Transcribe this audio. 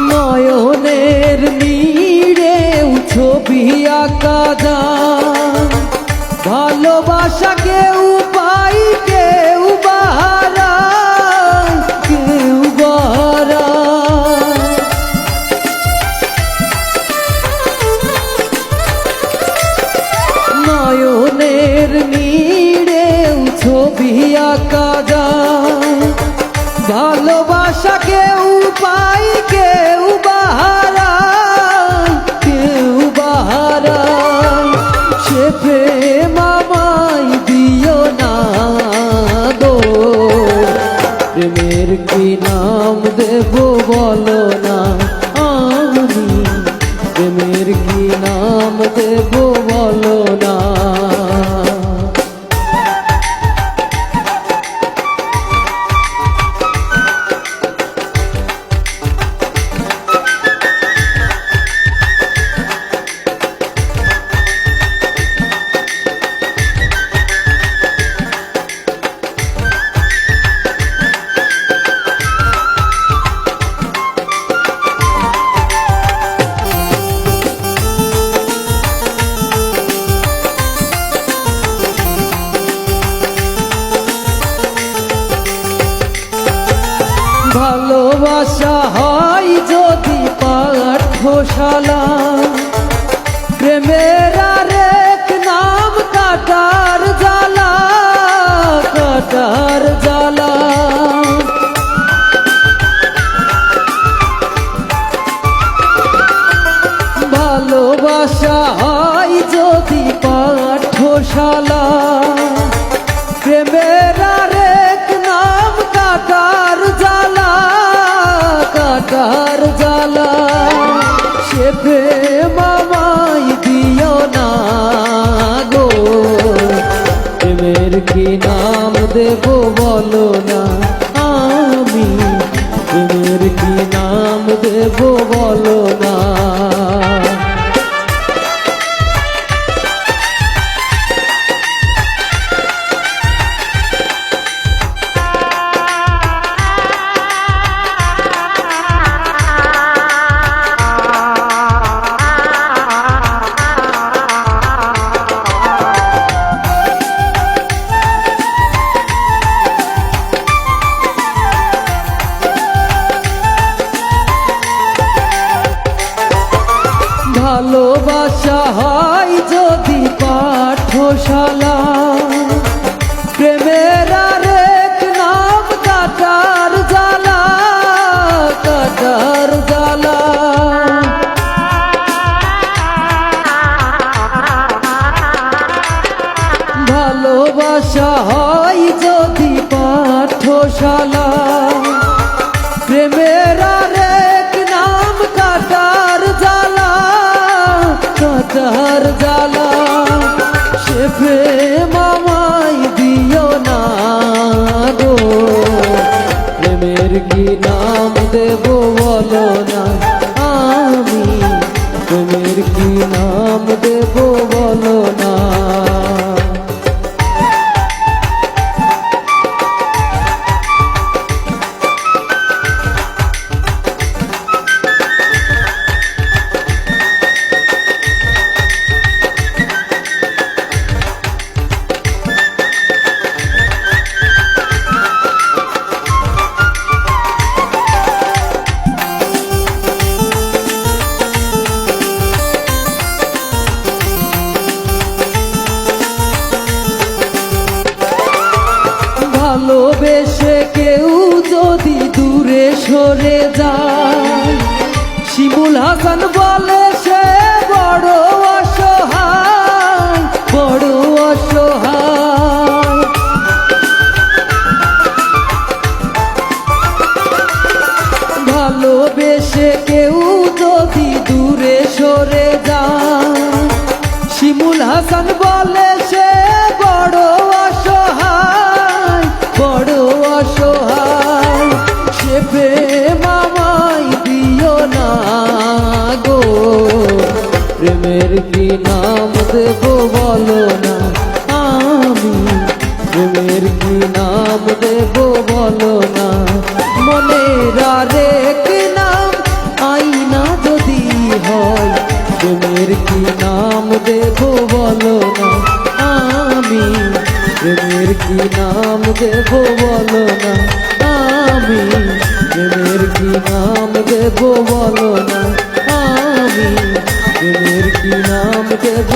নয়নের নীড়ে ছবি আঁকা যায়, ভালোবাসা কেউ পাই কেউ বাহারায়, কেউ বাহারায়। নয়নের নীড়ে ছবি আঁকা যায়, ভালোবাসা কেউ পাই কেউ বাহারায়, কেউ বাহারায়। সে প্রেম আমায় দিও না গো, প্রেমের কি নাম দেব বলো না, আমি প্রেমের কি নাম দেব বলো না। ভালোবাসা হয় যদি পাঠশালা, প্রেমের আরেক নাম কাটার জ্বালা, কাটার জ্বালা। ভালোবাসা হয় যদি পাঠশালা, প্রেমের আরেক নাম কাটার জ্বালা, কাটার জ্বালা। সে প্রেম আমায় দিও না গো, প্রেমের কি নাম দেব বলো না, আমি প্রেমের কি নাম দেব বলো না। ভালোবাসা হয় যদি পাঠশালা, প্রেমের আরেক নাম কাটার জ্বালা, কাটার জ্বালা। ভালোবাসা হয় যদি পাঠশালা, প্রেমের আরেক নাম কাটার জ্বালা, কাটার জ্বালা। সে প্রেম আমায় দিও না গো, প্রেমের কি নাম দেব বলো না, আমি প্রেমের কি নাম দেব বলো না। ভালোবেসে কেউ যদি দূরে সরে যায়, শিমুল হাসান বলে সে বড় অসহায়, বড় অসহায়। ভালোবেসে কেউ যদি দূরে সরে যায়, শিমুল হাসান বলে সে বড় অসহায়, বড় অসহায়। সে প্রেম আমায় দিও না গো, প্রেমের কি নাম দেব বলো না, আমি প্রেমের কি নাম দেব বলো না। মনের আরেক নাম প্রেমের কি নাম দেব বলো না, আমি প্রেমের কি নাম দেব বলো না, আমি প্রেমের কি নাম দেব